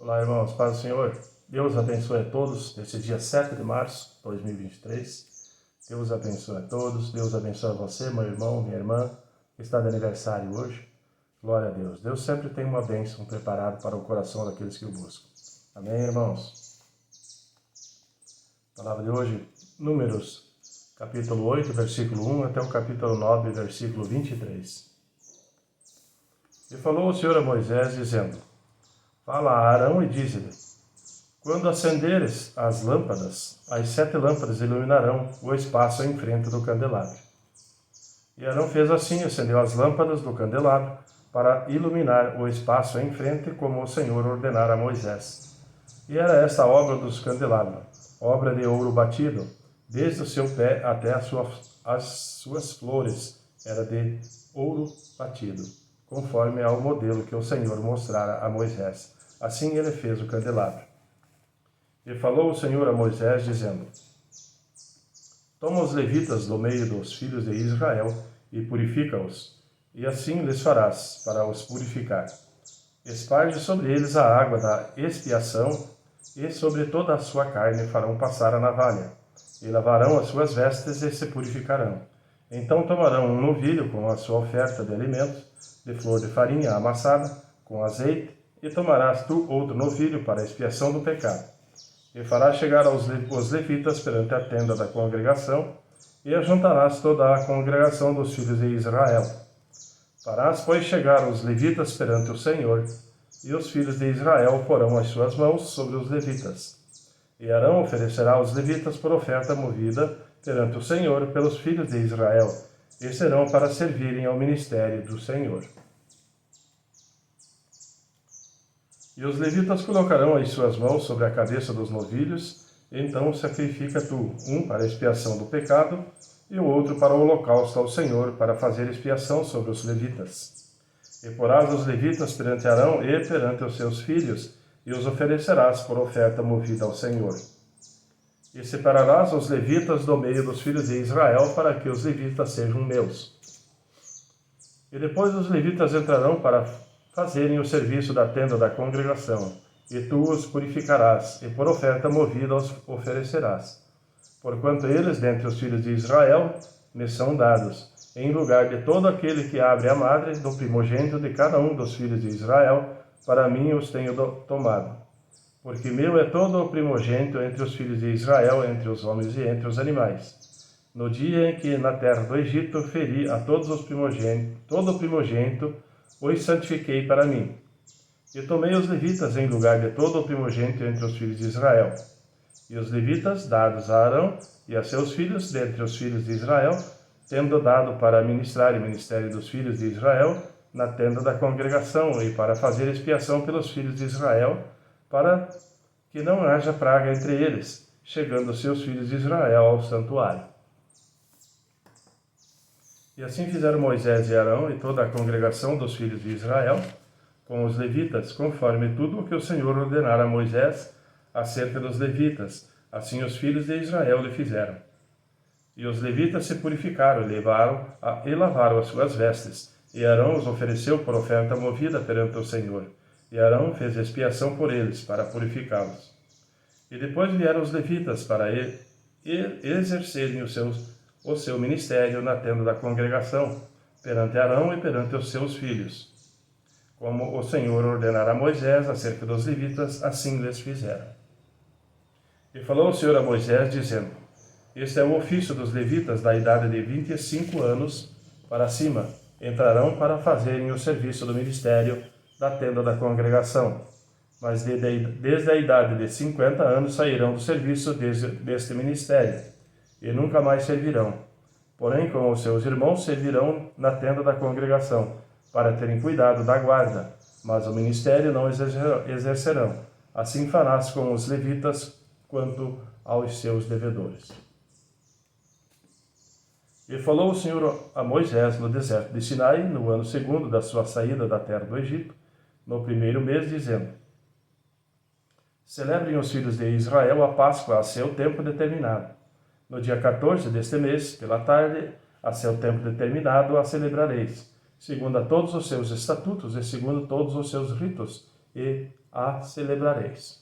Olá, irmãos, paz do Senhor. Deus abençoe a todos nesse dia 7 de março de 2023. Deus abençoe a todos. Deus abençoe você, meu irmão, minha irmã, que está de aniversário hoje. Glória a Deus. Deus sempre tem uma bênção preparada para o coração daqueles que o buscam. Amém, irmãos? A palavra de hoje, Números, capítulo 8, versículo 1 até o capítulo 9, versículo 23. E falou o Senhor a Moisés, dizendo: Fala a Arão e dize-lhe: Quando acenderes as lâmpadas, as 7 lâmpadas iluminarão o espaço em frente do candelabro. E Arão fez assim, acendeu as lâmpadas do candelabro para iluminar o espaço em frente, como o Senhor ordenara a Moisés. E era esta a obra dos candelabros, obra de ouro batido, desde o seu pé até as suas flores, era de ouro batido, conforme ao modelo que o Senhor mostrara a Moisés. Assim ele fez o candelabro. E falou o Senhor a Moisés, dizendo: Toma os levitas do meio dos filhos de Israel e purifica-os, e assim lhes farás, para os purificar. Esparge sobre eles a água da expiação, e sobre toda a sua carne farão passar a navalha, e lavarão as suas vestes e se purificarão. Então tomarão um novilho com a sua oferta de alimentos, de flor de farinha amassada, com azeite, e tomarás tu outro novilho para a expiação do pecado. E farás chegar os levitas perante a tenda da congregação, e ajuntarás toda a congregação dos filhos de Israel. Farás, pois, chegar os levitas perante o Senhor, e os filhos de Israel porão as suas mãos sobre os levitas. E Arão oferecerá os levitas por oferta movida perante o Senhor pelos filhos de Israel, e serão para servirem ao ministério do Senhor. E os levitas colocarão as suas mãos sobre a cabeça dos novilhos, e então sacrifica tu, um para a expiação do pecado, e o outro para o holocausto ao Senhor, para fazer expiação sobre os levitas. E porás os levitas perante Arão e perante os seus filhos, e os oferecerás por oferta movida ao Senhor. E separarás os levitas do meio dos filhos de Israel, para que os levitas sejam meus. E depois os levitas entrarão para fazerem o serviço da tenda da congregação, e tu os purificarás, e por oferta movida os oferecerás. Porquanto eles, dentre os filhos de Israel, me são dados, em lugar de todo aquele que abre a madre, do primogênito de cada um dos filhos de Israel, para mim os tenho tomado. Porque meu é todo o primogênito entre os filhos de Israel, entre os homens e entre os animais. No dia em que na terra do Egito feri a todos os primogênitos, todo o primogênito, os santifiquei para mim. E tomei os levitas em lugar de todo o primogênito entre os filhos de Israel. E os levitas, dados a Arão e a seus filhos, dentre os filhos de Israel, tendo dado para ministrar o ministério dos filhos de Israel, na tenda da congregação, e para fazer expiação pelos filhos de Israel, para que não haja praga entre eles, chegando os seus filhos de Israel ao santuário. E assim fizeram Moisés e Arão e toda a congregação dos filhos de Israel, com os levitas, conforme tudo o que o Senhor ordenara a Moisés acerca dos levitas. Assim os filhos de Israel lhe fizeram. E os levitas se purificaram e lavaram as suas vestes, e Arão os ofereceu por oferta movida perante o Senhor. E Arão fez expiação por eles, para purificá-los. E depois vieram os levitas para exercerem o seu ministério na tenda da congregação, perante Arão e perante os seus filhos. Como o Senhor ordenara a Moisés acerca dos levitas, assim lhes fizeram. E falou o Senhor a Moisés, dizendo: Este é o ofício dos levitas da idade de 25 anos para cima, entrarão para fazerem o serviço do ministério da tenda da congregação. Mas desde a idade de 50 anos sairão do serviço deste ministério, e nunca mais servirão. Porém, com os seus irmãos servirão na tenda da congregação, para terem cuidado da guarda, mas o ministério não exercerão. Assim farás com os levitas quanto aos seus devedores. E falou o Senhor a Moisés no deserto de Sinai, no ano 2º da sua saída da terra do Egito, no 1º mês, dizendo: Celebrem os filhos de Israel a Páscoa a seu tempo determinado. No dia 14 deste mês, pela tarde, a seu tempo determinado, a celebrareis, segundo a todos os seus estatutos e segundo todos os seus ritos, e a celebrareis.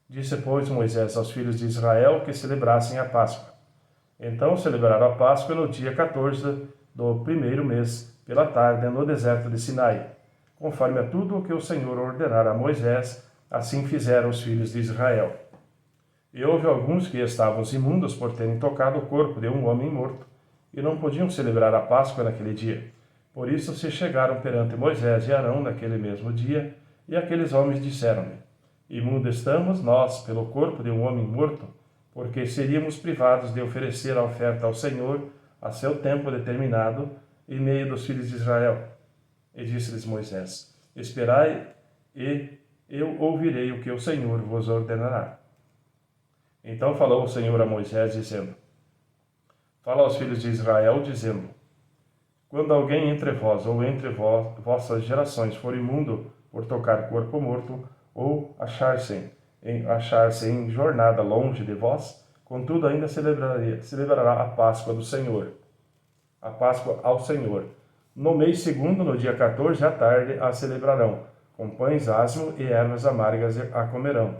Disse, pois, Moisés aos filhos de Israel que celebrassem a Páscoa. Então celebraram a Páscoa no dia 14 do primeiro mês, pela tarde, no deserto de Sinai. Conforme a tudo o que o Senhor ordenara a Moisés, assim fizeram os filhos de Israel. E houve alguns que estavam imundos por terem tocado o corpo de um homem morto, e não podiam celebrar a Páscoa naquele dia. Por isso se chegaram perante Moisés e Arão naquele mesmo dia, e aqueles homens disseram-lhe: Imundo estamos nós pelo corpo de um homem morto, porque seríamos privados de oferecer a oferta ao Senhor a seu tempo determinado, em meio dos filhos de Israel. E disse-lhes Moisés: Esperai, e eu ouvirei o que o Senhor vos ordenará. Então falou o Senhor a Moisés, dizendo: Fala aos filhos de Israel, dizendo: Quando alguém entre vós ou entre vossas gerações for imundo por tocar corpo morto, ou achar-se em jornada longe de vós, contudo ainda celebrará a Páscoa do Senhor, a Páscoa ao Senhor. No mês segundo, no dia 14 à tarde, a celebrarão, com pães asmo e ervas amargas a comerão.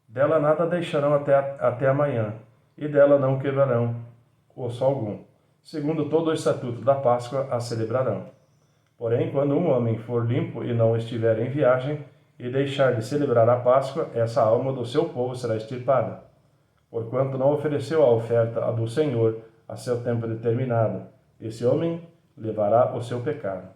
Dela nada deixarão até amanhã, e dela não quebrarão osso algum. Segundo todo o estatuto da Páscoa, a celebrarão. Porém, quando um homem for limpo e não estiver em viagem, e deixar de celebrar a Páscoa, essa alma do seu povo será extirpada, porquanto não ofereceu a oferta a do Senhor a seu tempo determinado. Esse homem levará o seu pecado.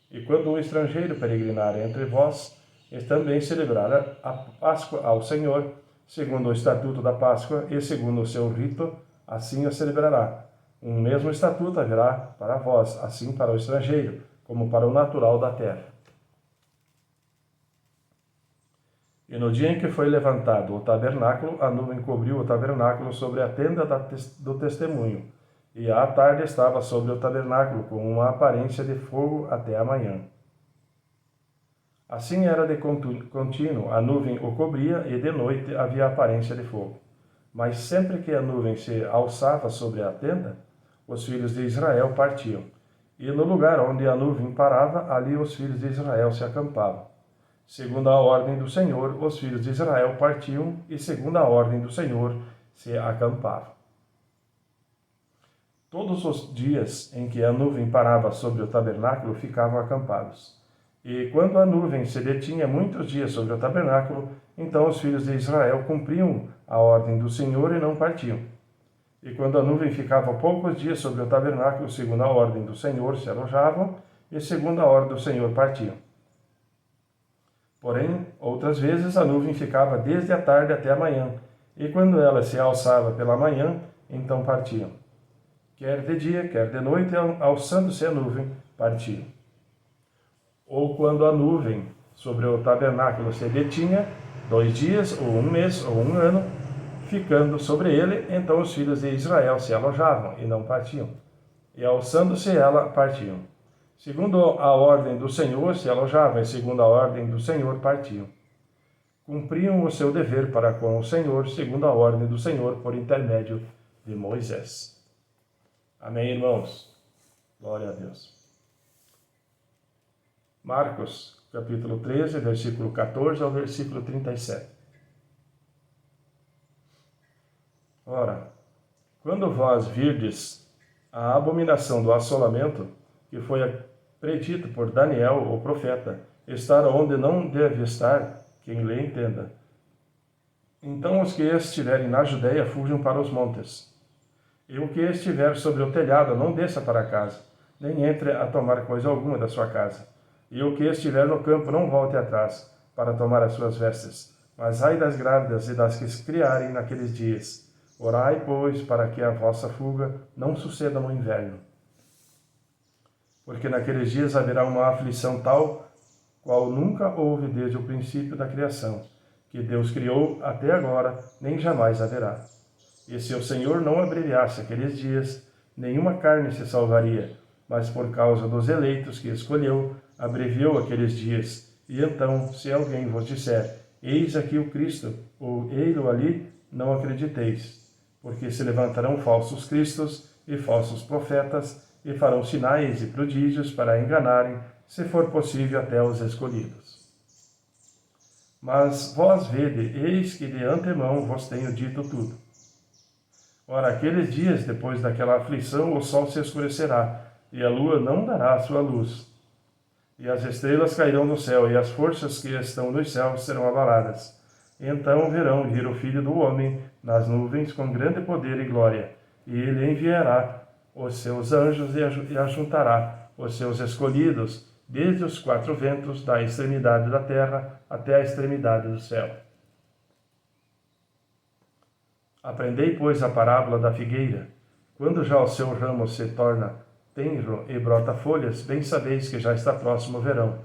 E quando um estrangeiro peregrinar entre vós, e também celebrar a Páscoa ao Senhor, segundo o estatuto da Páscoa e segundo o seu rito, assim a celebrará. Um mesmo estatuto haverá para vós, assim para o estrangeiro, como para o natural da terra. E no dia em que foi levantado o tabernáculo, a nuvem cobriu o tabernáculo sobre a tenda do testemunho, e à tarde estava sobre o tabernáculo com uma aparência de fogo até a manhã. Assim era de contínuo, a nuvem o cobria, e de noite havia aparência de fogo. Mas sempre que a nuvem se alçava sobre a tenda, os filhos de Israel partiam. E no lugar onde a nuvem parava, ali os filhos de Israel se acampavam. Segundo a ordem do Senhor, os filhos de Israel partiam, e segundo a ordem do Senhor, se acampavam. Todos os dias em que a nuvem parava sobre o tabernáculo, ficavam acampados. E quando a nuvem se detinha muitos dias sobre o tabernáculo, então os filhos de Israel cumpriam a ordem do Senhor e não partiam. E quando a nuvem ficava poucos dias sobre o tabernáculo, segundo a ordem do Senhor, se alojavam, e segundo a ordem do Senhor, partiam. Porém, outras vezes a nuvem ficava desde a tarde até a manhã, e quando ela se alçava pela manhã, então partiam. Quer de dia, quer de noite, alçando-se a nuvem, partiam. Ou quando a nuvem sobre o tabernáculo se detinha, 2 dias, ou 1 mês, ou 1 ano, ficando sobre ele, então os filhos de Israel se alojavam e não partiam. E alçando-se ela, partiam. Segundo a ordem do Senhor, se alojavam, e segundo a ordem do Senhor, partiam. Cumpriam o seu dever para com o Senhor, segundo a ordem do Senhor, por intermédio de Moisés. Amém, irmãos? Glória a Deus. Marcos, capítulo 13, versículo 14 ao versículo 37. Ora, quando vós virdes a abominação do assolamento, que foi predito por Daniel, o profeta, estar onde não deve estar, quem lhe entenda. Então os que estiverem na Judéia fujam para os montes. E o que estiver sobre o telhado não desça para casa, nem entre a tomar coisa alguma da sua casa. E o que estiver no campo não volte atrás, para tomar as suas vestes. Mas ai das grávidas e das que se criarem naqueles dias. Orai, pois, para que a vossa fuga não suceda no inverno. Porque naqueles dias haverá uma aflição tal, qual nunca houve desde o princípio da criação, que Deus criou até agora, nem jamais haverá. E se o Senhor não abreviasse aqueles dias, nenhuma carne se salvaria, mas por causa dos eleitos que escolheu, abreviou aqueles dias. E então, se alguém vos disser, eis aqui o Cristo, ou ei-lo ali, não acrediteis, porque se levantarão falsos cristos e falsos profetas, e farão sinais e prodígios para enganarem, se for possível até os escolhidos. Mas vós vede, eis que de antemão vos tenho dito tudo. Ora, aqueles dias, depois daquela aflição, o sol se escurecerá, e a lua não dará a sua luz. E as estrelas cairão do céu, e as forças que estão nos céus serão abaladas. Então verão vir o Filho do Homem nas nuvens com grande poder e glória, e ele enviará os seus anjos e ajuntará os seus escolhidos desde os quatro ventos, da extremidade da terra até a extremidade do céu. Aprendei, pois, a parábola da figueira. Quando já o seu ramo se torna tenro e brota folhas, bem sabeis que já está próximo o verão.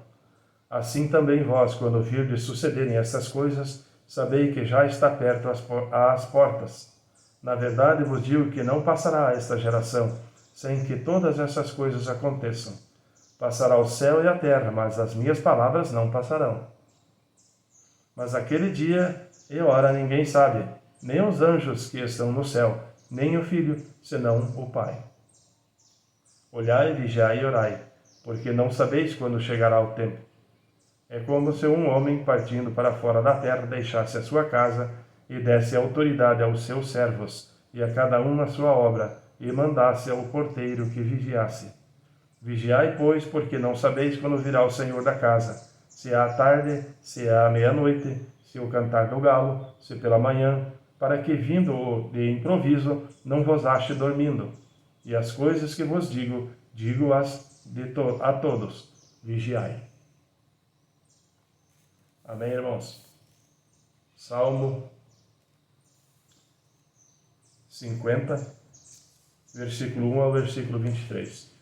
Assim também vós, quando virdes sucederem estas coisas, sabei que já está perto às portas. Na verdade vos digo que não passará esta geração, sem que todas essas coisas aconteçam. Passará o céu e a terra, mas as minhas palavras não passarão. Mas aquele dia e hora ninguém sabe, nem os anjos que estão no céu, nem o Filho, senão o Pai. Olhai, vigiai e orai, porque não sabeis quando chegará o tempo. É como se um homem, partindo para fora da terra, deixasse a sua casa e desse autoridade aos seus servos, e a cada um na sua obra, e mandasse ao porteiro que vigiasse. Vigiai, pois, porque não sabeis quando virá o Senhor da casa, se é à tarde, se é à meia-noite, se o cantar do galo, se pela manhã, para que, vindo de improviso, não vos ache dormindo. E as coisas que vos digo, digo-as a todos. Vigiai. Amém, irmãos? Salmo 50, versículo 1 ao versículo 23.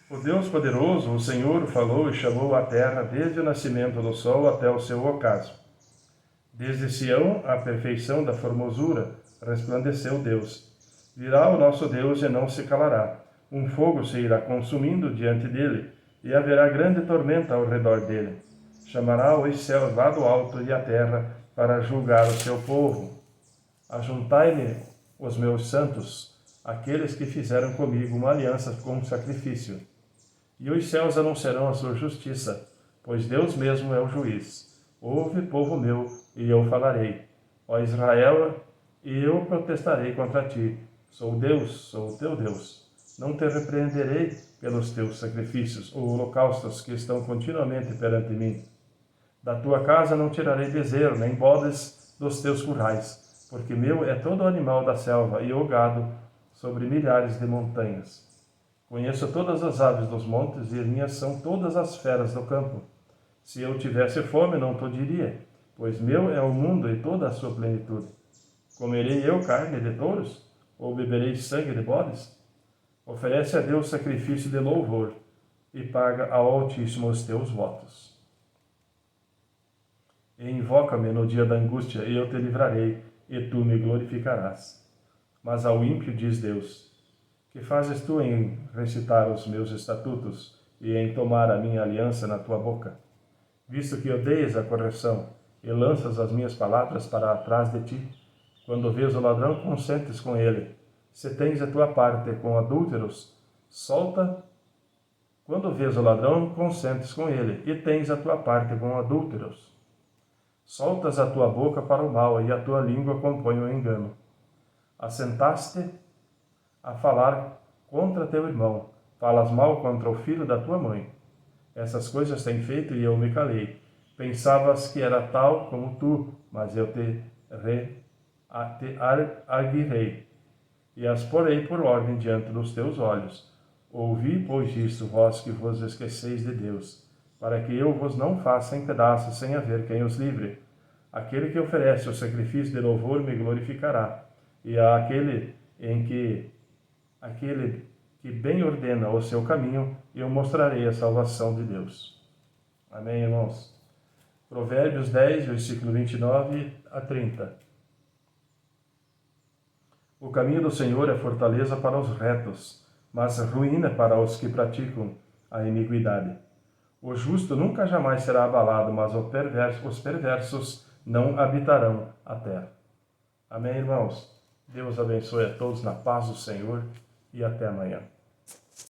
O Deus poderoso, o Senhor, falou e chamou a terra desde o nascimento do sol até o seu ocaso. Desde Sião, a perfeição da formosura, resplandeceu Deus. Virá o nosso Deus e não se calará. Um fogo se irá consumindo diante dele, e haverá grande tormenta ao redor dele. Chamará os céus lá do alto e a terra para julgar o seu povo. Ajuntai-me os meus santos, aqueles que fizeram comigo uma aliança com sacrifício. E os céus anunciarão a sua justiça, pois Deus mesmo é o juiz. Ouve, povo meu, e eu falarei. Ó Israel, e eu protestarei contra ti. Sou Deus, sou o teu Deus. Não te repreenderei pelos teus sacrifícios ou holocaustos que estão continuamente perante mim. Da tua casa não tirarei bezerro, nem bodes dos teus currais, porque meu é todo animal da selva e o gado sobre milhares de montanhas. Conheço todas as aves dos montes, e minhas são todas as feras do campo. Se eu tivesse fome, não te diria, pois meu é o mundo e toda a sua plenitude. Comerei eu carne de touros? Ou beberei sangue de bodes? Oferece a Deus sacrifício de louvor, e paga ao Altíssimo os teus votos. E invoca-me no dia da angústia, e eu te livrarei, e tu me glorificarás. Mas ao ímpio diz Deus: que fazes tu em recitar os meus estatutos, e em tomar a minha aliança na tua boca? Visto que odeias a correção, e lanças as minhas palavras para atrás de ti, quando vês o ladrão, consentes com ele. Se tens a tua parte com adúlteros, solta. Quando vês o ladrão, consentes com ele, e tens a tua parte com adúlteros. Soltas a tua boca para o mal, e a tua língua compõe o engano. Assentaste a falar contra teu irmão, falas mal contra o filho da tua mãe. Essas coisas têm feito, e eu me calei. Pensavas que era tal como tu, mas eu te arguirei, e as porei por ordem diante dos teus olhos. Ouvi, pois, isto, vós que vos esqueceis de Deus, para que eu vos não faça em pedaços sem haver quem os livre. Aquele que oferece o sacrifício de louvor me glorificará, e aquele que bem ordena o seu caminho, eu mostrarei a salvação de Deus. Amém, irmãos? Provérbios 10, versículo 29 a 30. O caminho do Senhor é fortaleza para os retos, mas ruína para os que praticam a iniquidade. O justo nunca jamais será abalado, mas os perversos não habitarão a terra. Amém, irmãos? Deus abençoe a todos na paz do Senhor e até amanhã.